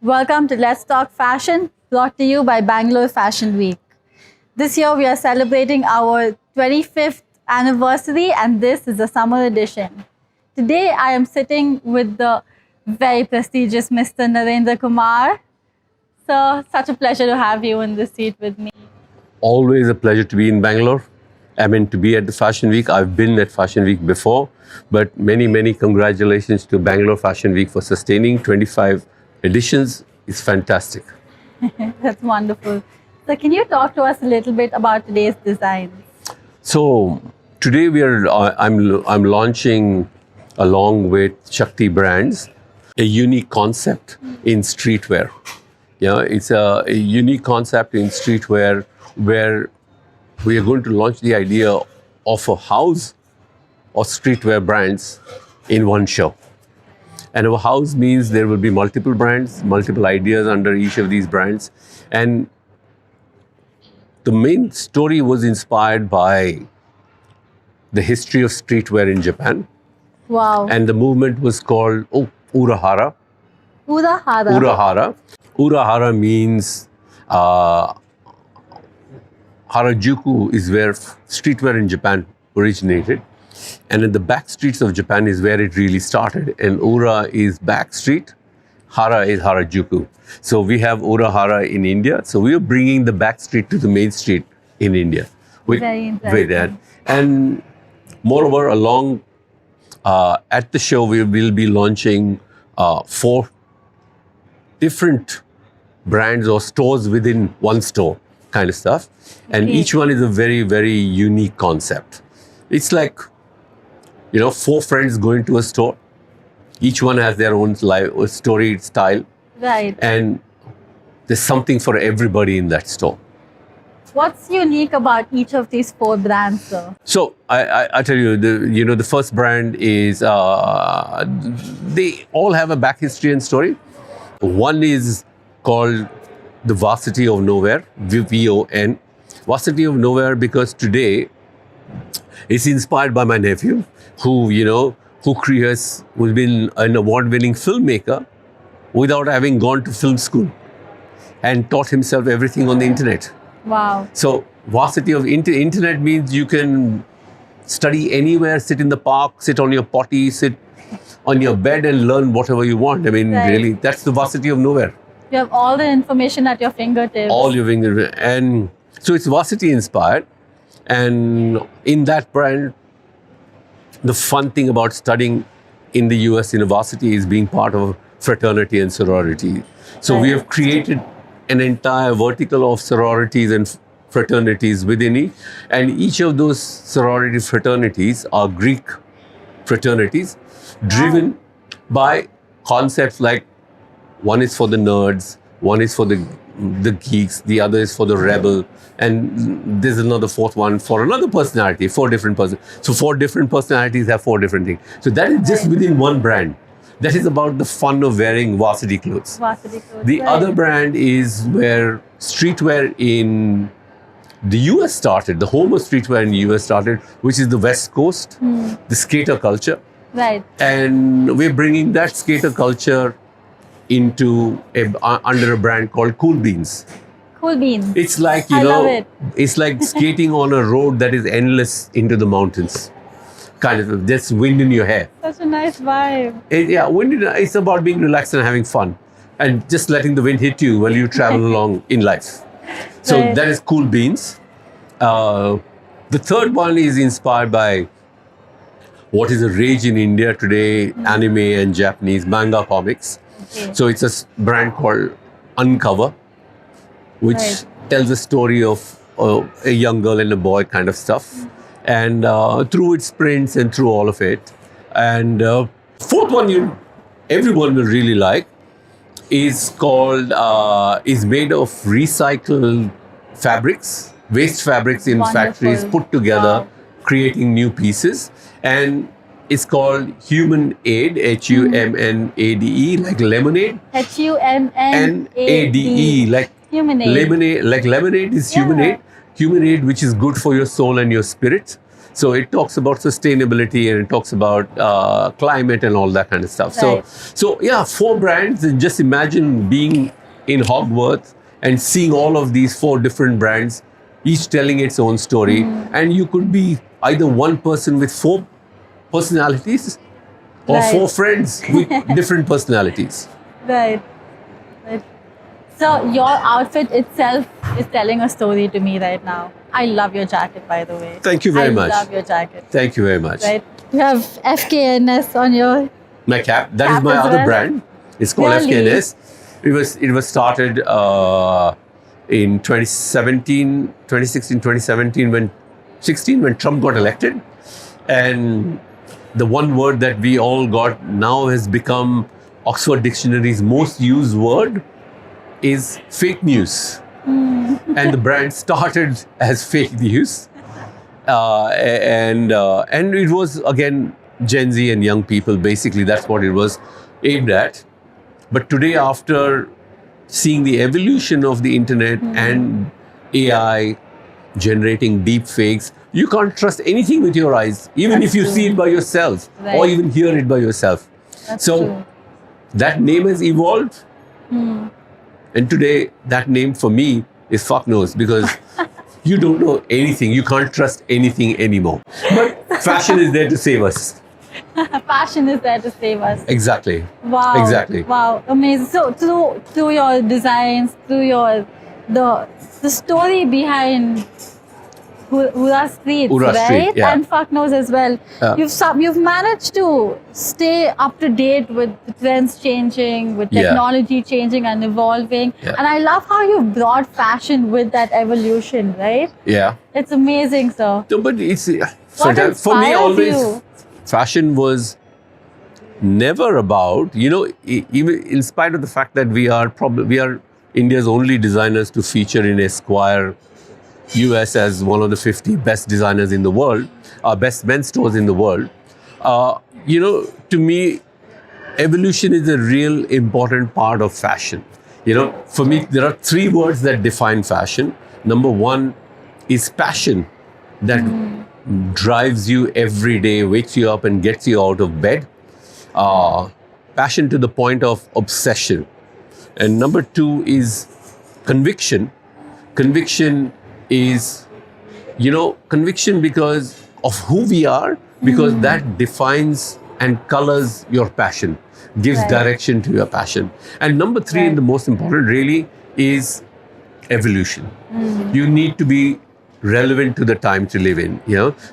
Welcome to Let's Talk Fashion, brought to you by Bangalore Fashion Week. This year we are celebrating our 25th anniversary and this is the summer edition. Today I am sitting with the very prestigious Mr. Narendra Kumar. Sir, such a pleasure to have you in this seat with me. Always a pleasure to be in Bangalore. I mean, to be at the Fashion Week. I've been at Fashion Week before, but many congratulations to Bangalore Fashion Week for sustaining 25 editions. It's fantastic. That's wonderful. So can you talk to us a little bit about today's designs? So today I'm launching, along with Shakti Brands, a unique concept in streetwear. Yeah, it's a unique concept in streetwear where we are going to launch the idea of a house of streetwear brands in one show. And a house means there will be multiple brands, multiple ideas under each of these brands. And the main story was inspired by the history of streetwear in Japan. Wow. And the movement was called Urahara. Urahara. Urahara. Urahara means Harajuku is where streetwear in Japan originated. And in the back streets of Japan is where it really started. And Ura is back street, Hara is Harajuku. So we have Urahara in India. So we are bringing the back street to the main street in India. Very interesting. And moreover, along at the show, we will be launching 4 different brands or stores within one store kind of stuff. And each one is a very unique concept. It's like, 4 friends going to a store. Each one has their own story style. Right. And there's something for everybody in that store. What's unique about each of these 4 brands, sir? So I tell you, the first brand is, they all have a back history and story. One is called the Varsity of Nowhere, VON. Varsity of Nowhere because today it's inspired by my nephew who's been an award-winning filmmaker without having gone to film school and taught himself everything on the internet. Wow. So Varsity of internet means you can study anywhere, sit in the park, sit on your potty, sit on your bed and learn whatever you want. I mean, really, that's the Varsity of Nowhere. You have all the information at your fingertips. All your fingertips. And so it's varsity inspired. And in that brand, the fun thing about studying in the US in a varsity is being part of fraternity and sorority. So we have created an entire vertical of sororities and fraternities within it. And each of those sorority fraternities are Greek fraternities driven by concepts like one is for the nerds, one is for the geeks, the other is for the rebel, and there's another 4th one for another personality, 4 different persons. So 4 different personalities have 4 different things. So that is just within one brand. That is about the fun of wearing varsity clothes. Varsity clothes. The other brand is where streetwear in the US started, the home of streetwear in the US started, which is the West Coast, the skater culture. Right. And we're bringing that skater culture into under a brand called Cool Beans. Cool Beans. It's like, I love it. It's like skating on a road that is endless into the mountains. Kind of, just wind in your hair. Such a nice vibe. It's about being relaxed and having fun. And just letting the wind hit you while you travel along in life. So that is Cool Beans. The third one is inspired by what is a rage in India today, anime and Japanese manga comics. Okay. So it's a brand called Uncover, which tells a story of a young girl and a boy kind of stuff. And through its prints and through all of it. And 4th one everyone will really like is called, is made of recycled fabrics, waste fabrics in factories put together, creating new pieces. And it's called Human Aid, HUMNADE, like lemonade. HUMNADE, like Human Aid. Lemonade, like lemonade is Human Aid. Human Aid, which is good for your soul and your spirit. So it talks about sustainability and it talks about climate and all that kind of stuff. Right. So yeah, 4 brands. And just imagine being in Hogwarts and seeing all of these 4 different brands, each telling its own story. And you could be either one person with 4 personalities or Right. 4 friends with different personalities. Right. Right. So your outfit itself is telling a story to me right now. I love your jacket, by the way. Thank you very much. I love your jacket. Thank you very much. Right. You have FKNS on your. My cap. That is Cap my as other well? brand. It's called Really? FKNS. It was started in 2016, 2017 when Trump got elected, and the one word that we all got now has become Oxford Dictionary's most used word is fake news. And the brand started as fake news, and it was again Gen Z and young people. Basically, that's what it was aimed at. But today, after seeing the evolution of the internet and AI generating deep fakes, you can't trust anything with your eyes, even That's if you true. see it by yourself or Right. even hear it by yourself. That's So true. that name has evolved. And today, that name for me is fuck knows, because you don't know anything. You can't trust anything anymore. But fashion is there to save us. Fashion is there to save us. Exactly. Wow. Exactly. Wow. Amazing. So through your designs, through your the story behind Ura Streets, Ura right? Street, yeah. And fuck knows as well. Yeah. You've managed to stay up to date with the trends changing, with Yeah. technology changing and evolving. Yeah. And I love how you brought fashion with that evolution, right? Yeah. It's amazing, sir. No, but it's What for me inspires always you? fashion was never about, even in spite of the fact that we are India's only designers to feature in Esquire US as one of the 50 best designers in the world, best men's stores in the world. To me, evolution is a real important part of fashion. For me, there are 3 words that define fashion. Number 1 is passion, that drives you every day, wakes you up and gets you out of bed. Passion to the point of obsession. And number 2 is conviction. Conviction is, conviction because of who we are, because that defines and colors your passion, gives Right. direction to your passion. And number 3, Right. and the most important really, is evolution. You need to be relevant to the time to live in.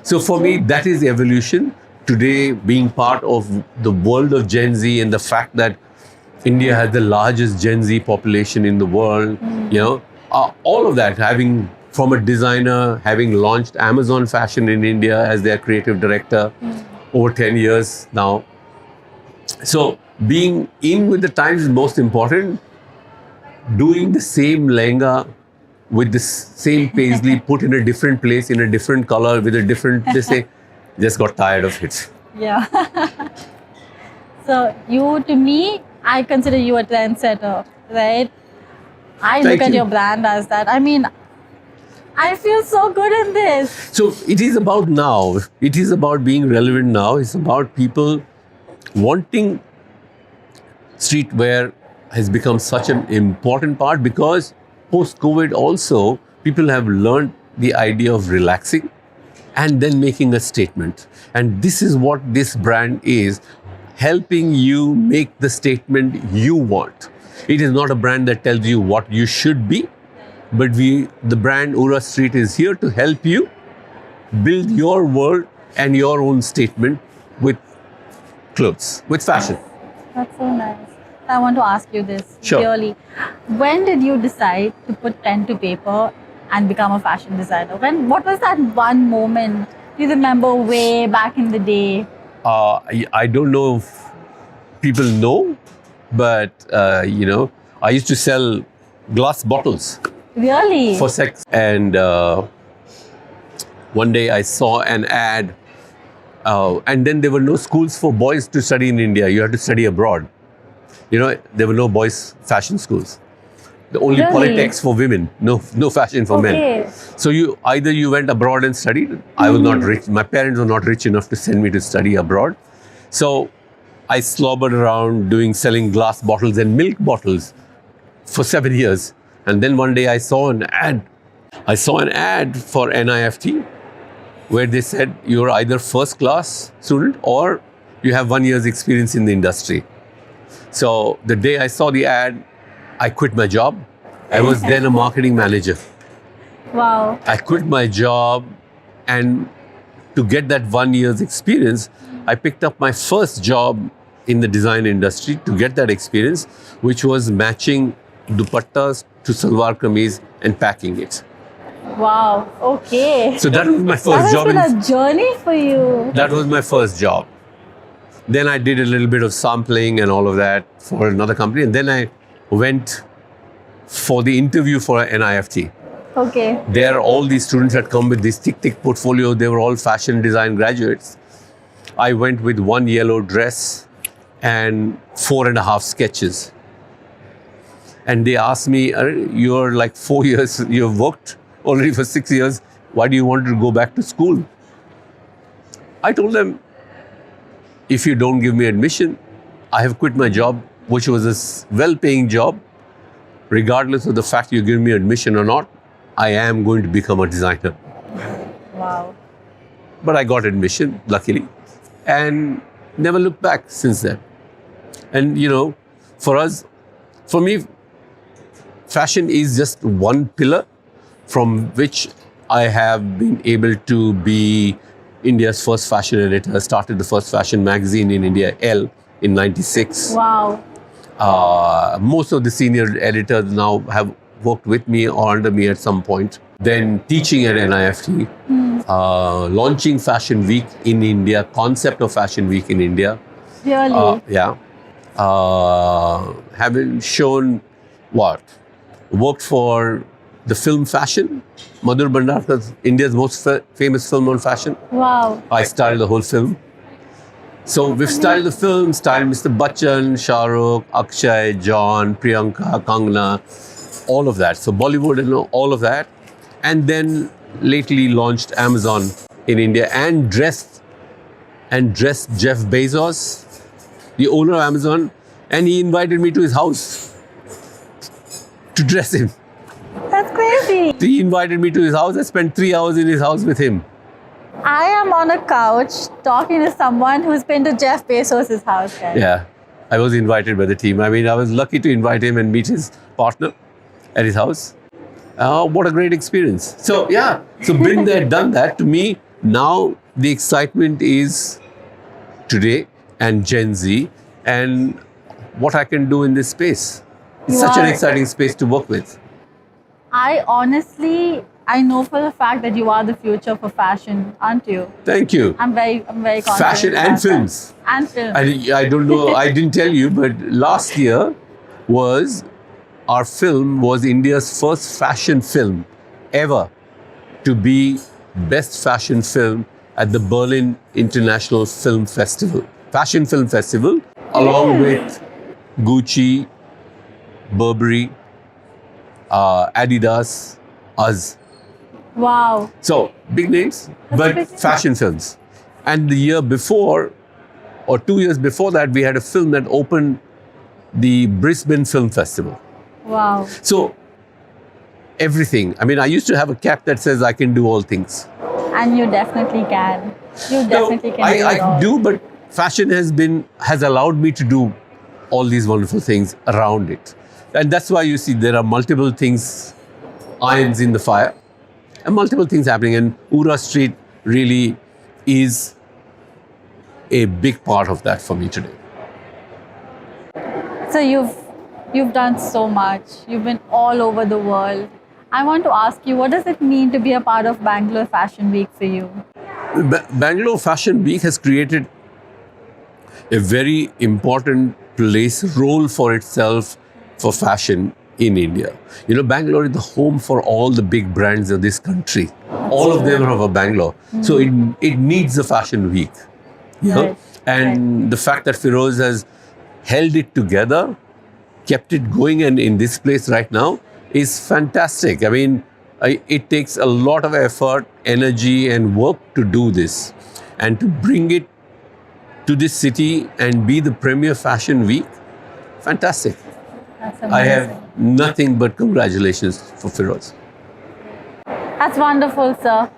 So for me, that is evolution. Today, being part of the world of Gen Z and the fact that India has the largest Gen Z population in the world, all of that, having from a designer, having launched Amazon Fashion in India as their creative director over 10 years now. So being in with the times is most important. Doing the same lehenga with the same paisley put in a different place, in a different color, with a different, they say, just got tired of it. Yeah. So to me, I consider you a trendsetter, right? I Thank look at you. your brand as that. I mean, I feel so good in this. So it is about now. It is about being relevant now. It's about people wanting streetwear has become such an important part, because post-COVID also, people have learned the idea of relaxing and then making a statement. And this is what this brand is, helping you make the statement you want. It is not a brand that tells you what you should be, but the brand Ura Street is here to help you build your world and your own statement with clothes, with fashion. That's so nice. I want to ask you this Sure. really. When did you decide to put pen to paper and become a fashion designer? What was that one moment? Do you remember way back in the day? I don't know if people know, but I used to sell glass bottles Really? for sex. And one day I saw an ad, and then there were no schools for boys to study in India. You had to study abroad. There were no boys' fashion schools. The only Really? polytechs for women, no fashion for men. Okay. So either you went abroad and studied. I was not rich. My parents were not rich enough to send me to study abroad. So I slobbered around selling glass bottles and milk bottles for 7 years. And then one day I saw an ad. I saw an ad for NIFT where they said you're either first class student or you have 1 year's experience in the industry. So the day I saw the ad, I quit my job. I was then a marketing manager. Wow. I quit my job, and to get that 1 year's experience, I picked up my first job in the design industry to get that experience, which was matching dupattas to salwar kameez and packing it. Wow. Okay. So that was my That first has job. been a journey for you. That was my first job. Then I did a little bit of sampling and all of that for another company. And then I went for the interview for NIFT. Okay. There, all these students had come with this thick portfolio. They were all fashion design graduates. I went with one yellow dress and 4.5 sketches. And they asked me, you're like 4 years, you've worked already for 6 years. Why do you want to go back to school? I told them, if you don't give me admission, I have quit my job, which was a well-paying job. Regardless of the fact you give me admission or not, I am going to become a designer. Wow. But I got admission, luckily, and never looked back since then. And for me, fashion is just one pillar from which I have been able to be India's first fashion editor. I started the first fashion magazine in India, Elle, in '96. Wow. Most of the senior editors now have worked with me or under me at some point. Then teaching at NIFT, launching Fashion Week in India, concept of Fashion Week in India. Really? Yeah. Having shown worked for the film Fashion, Madhur Bhandarkar's India's most famous film on fashion. Wow. I styled the whole film. So we've styled the film, styled Mr. Bachchan, Shah Rukh, Akshay, John, Priyanka, Kangana, all of that. So Bollywood and all of that. And then lately launched Amazon in India and dressed Jeff Bezos, the owner of Amazon, and he invited me to his house to dress him. That's crazy. He invited me to his house. I spent 3 hours in his house with him. I am on a couch talking to someone who's been to Jeff Bezos' house, guys. Yeah, I was invited by the team. I mean, I was lucky to invite him and meet his partner at his house. What a great experience. So been there, done that. To me, now the excitement is today and Gen Z and what I can do in this space. It's such an exciting space to work with. I know for the fact that you are the future for fashion, aren't you? Thank you. I'm very confident. Fashion and about films. that. And films. I don't know, I didn't tell you, but last year our film was India's first fashion film ever to be best fashion film at the Berlin International Film Festival. Fashion Film Festival, along with Gucci, Burberry, Adidas, us. Wow. So, big names, but big. fashion films. And the year before, or 2 years before that, we had a film that opened the Brisbane Film Festival. Wow. So, everything. I mean, I used to have a cap that says I can do all things. And you definitely can. You definitely can do it all. I do, but fashion has allowed me to do all these wonderful things around it. And that's why you see there are multiple things, irons in the fire, and multiple things happening. And Ura Street really is a big part of that for me today. So you've done so much. You've been all over the world. I want to ask you, what does it mean to be a part of Bangalore Fashion Week for you? Bangalore Fashion Week has created a very important role for itself for fashion in India. You know, Bangalore is the home for all the big brands of this country. All of them are of Bangalore. So it needs a fashion week. You know? Right. And the fact that Feroz has held it together kept it going and in this place right now is fantastic. I mean, it takes a lot of effort, energy, and work to do this. And to bring it to this city and be the premier fashion week, fantastic. That's amazing. I have nothing but congratulations for Firoz. That's wonderful, sir.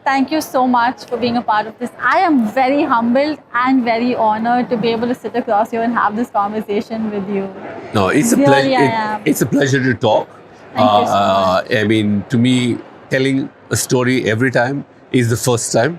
Thank you so much for being a part of this. I am very humbled and very honored to be able to sit across you and have this conversation with you. No, it's a Really, pleasure. I am. It's a pleasure to talk. Thank you so much. I mean, to me, telling a story every time is the first time.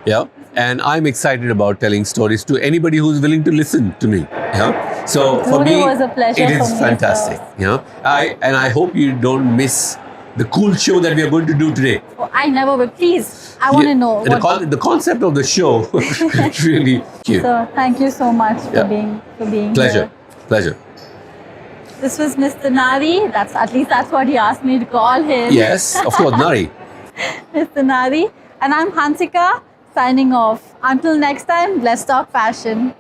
Yeah, and I'm excited about telling stories to anybody who's willing to listen to me. Yeah, so for Truly me, was a pleasure it is for me, fantastic. sir. You know, I hope you don't miss the cool show that we are going to do today. Oh, I never will. Please, I want to know. The concept of the show is really cute. So thank you so much Yeah. for being Pleasure, here. pleasure. This was Mr. Nari. That's what he asked me to call him. Yes, of course, Nari. Mr. Nari. And I'm Hansika signing off. Until next time, let's talk fashion.